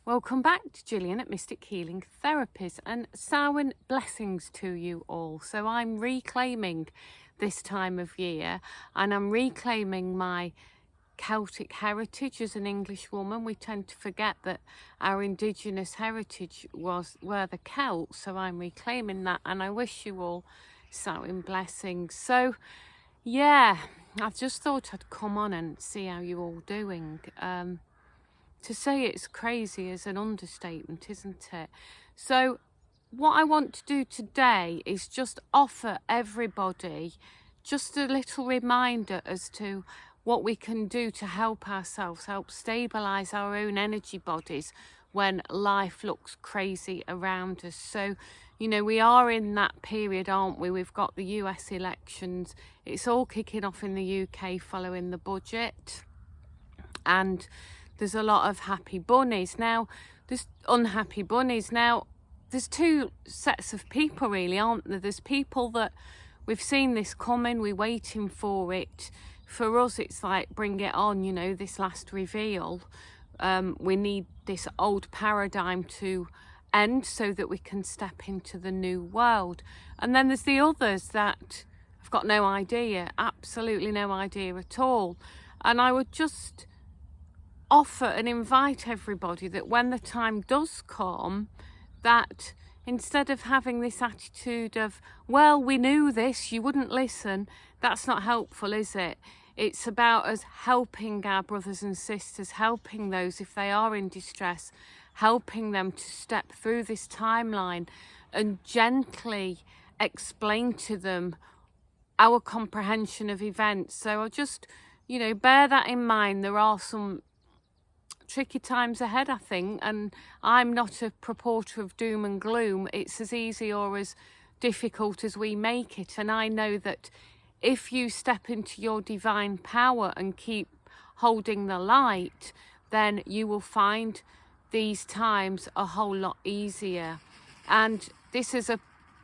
Welcome back to Gillian at Mystic Healing Therapies, and Samhain blessings to you all. So I'm reclaiming this time of year, and I'm reclaiming my Celtic heritage as an English woman. We tend to forget that our indigenous heritage were the Celts, so I'm reclaiming that, and I wish you all Samhain blessings. So yeah, I've just thought I'd come on and see how you're all doing. To say it's crazy is an understatement, isn't it? So what I want to do today is just offer everybody just a little reminder as to what we can do to help ourselves, help stabilize our own energy bodies when life looks crazy around us. So, you know, we are in that period, aren't we? We've got the US elections. It's all kicking off in the UK following the budget. And there's a lot of happy bunnies. Now, there's unhappy bunnies. Now, there's two sets of people really, aren't there? There's people that we've seen this coming, we're waiting for it. For us, it's like, bring it on, you know, this last reveal. We need this old paradigm to end so that we can step into the new world. And then there's the others that have got no idea, absolutely no idea at all. And I would just offer and invite everybody that when the time does come, that instead of having this attitude of, well, we knew this, you wouldn't listen, that's not helpful, is it? It's about us helping our brothers and sisters, helping those if they are in distress, helping them to step through this timeline and gently explain to them our comprehension of events. So I'll just, you know, bear that in mind. There are some tricky times ahead, I think, and I'm not a purporter of doom and gloom. It's as easy or as difficult as we make it, and I know that if you step into your divine power and keep holding the light, then you will find these times a whole lot easier. And this is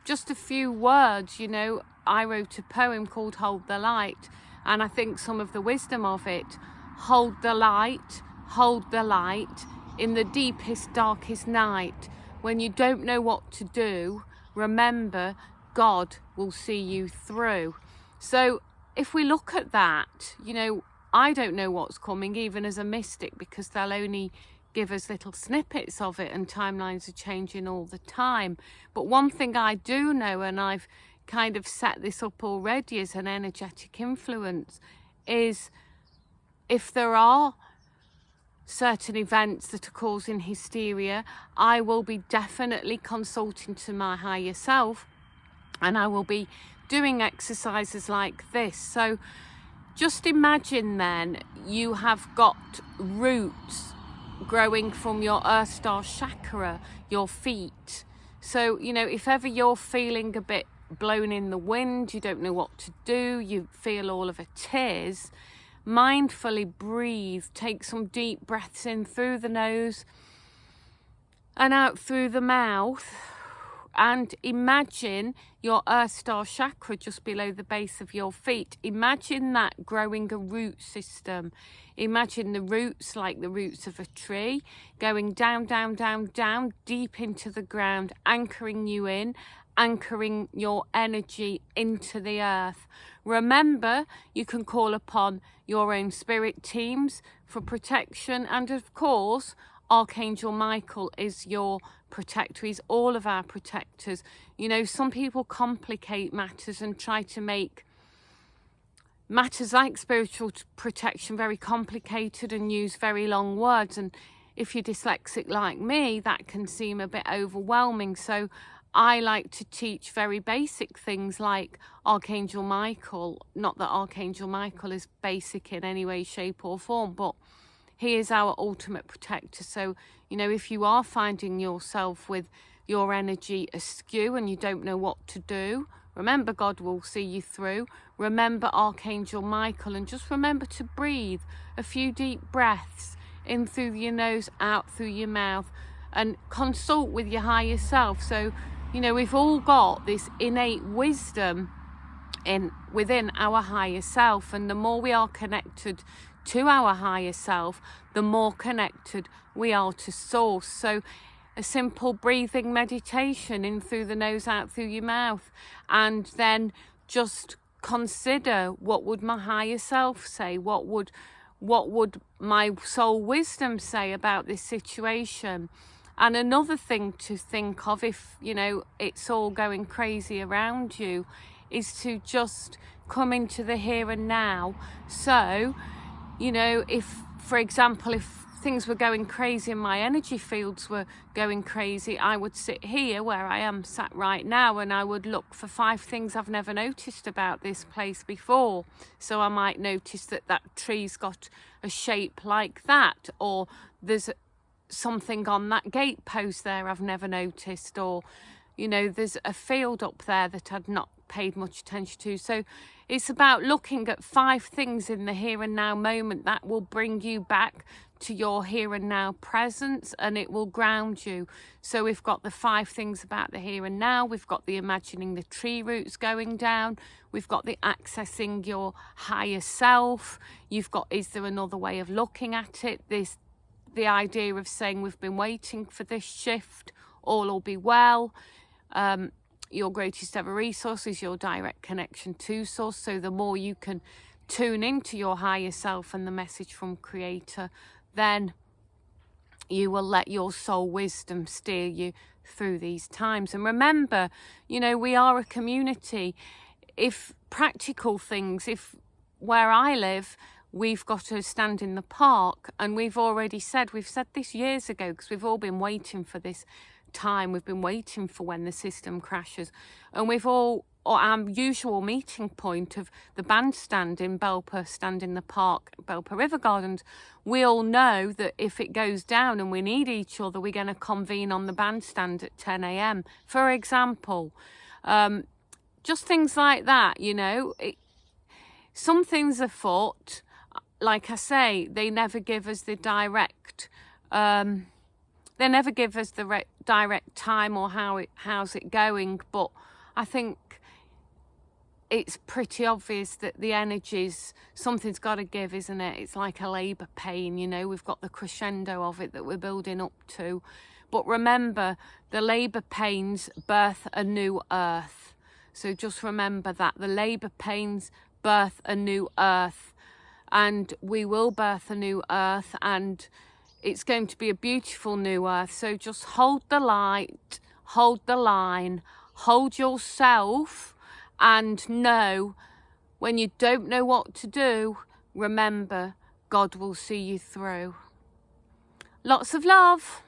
just a few words, you know. I wrote a poem called Hold the Light, and I think some of the wisdom of it: hold the light, hold the light in the deepest, darkest night. When you don't know what to do, remember, God will see you through. So if we look at that, you know, I don't know what's coming, even as a mystic, because they'll only give us little snippets of it, and timelines are changing all the time. But one thing I do know, and I've kind of set this up already as an energetic influence, is if there are certain events that are causing hysteria, I will be definitely consulting to my higher self, and I will be doing exercises like this. So just imagine then you have got roots growing from your Earth Star chakra, your feet. So, you know, if ever you're feeling a bit blown in the wind, you don't know what to do, you feel all of a tears, mindfully breathe, take some deep breaths in through the nose and out through the mouth, and imagine your Earth Star chakra just below the base of your feet. Imagine that growing a root system. Imagine the roots like the roots of a tree going down, down, down, down, deep into the ground, anchoring you in, anchoring your energy into the earth. Remember, you can call upon your own spirit teams for protection, and of course, Archangel Michael is your protector. He's all of our protectors. You know, some people complicate matters and try to make matters like spiritual protection very complicated and use very long words. And if you're dyslexic like me, that can seem a bit overwhelming. So I like to teach very basic things like Archangel Michael. Not that Archangel Michael is basic in any way, shape or form, but he is our ultimate protector. So, you know, if you are finding yourself with your energy askew and you don't know what to do, remember, God will see you through. Remember Archangel Michael, and just remember to breathe a few deep breaths in through your nose, out through your mouth, and consult with your higher self. So, you know, we've all got this innate wisdom within our higher self, and the more we are connected to our higher self, the more connected we are to source. So a simple breathing meditation, in through the nose, out through your mouth, and then just consider, what would my higher self say? What would my soul wisdom say about this situation? And another thing to think of, if you know it's all going crazy around you, is to just come into the here and now. So, you know, if, for example, if things were going crazy and my energy fields were going crazy, I would sit here where I am sat right now, and I would look for 5 things I've never noticed about this place before. So I might notice that that tree's got a shape like that, or there's something on that gate post there I've never noticed, or you know, there's a field up there that I'd not paid much attention to. So it's about looking at 5 things in the here and now moment that will bring you back to your here and now presence, and it will ground you. So we've got the 5 things about the here and now, we've got the imagining the tree roots going down, we've got the accessing your higher self, you've got, is there another way of looking at it, the idea of saying, we've been waiting for this shift, all will be well. Your greatest ever resource is your direct connection to source. So the more you can tune into your higher self and the message from Creator, then you will let your soul wisdom steer you through these times. And remember, you know, we are a community. If practical things, if where I live, we've got to stand in the park, and we've said this years ago, because we've all been waiting for this time, we've been waiting for when the system crashes, and we've all, or our usual meeting point of the bandstand in Belper Stand in the Park, Belper River Gardens, we all know that if it goes down and we need each other, we're going to convene on the bandstand at 10 a.m, for example. Just things like that, you know. Some things afoot, like I say, they never give us the direct direct time or how's it going, but I think it's pretty obvious that the energies, something's got to give, isn't it? It's like a labour pain, you know, we've got the crescendo of it that we're building up to. But remember, the labour pains birth a new earth. So just remember that the labour pains birth a new earth, and we will birth a new earth, and it's going to be a beautiful new earth. So just hold the light, hold the line, hold yourself, and know when you don't know what to do, remember, God will see you through. Lots of love.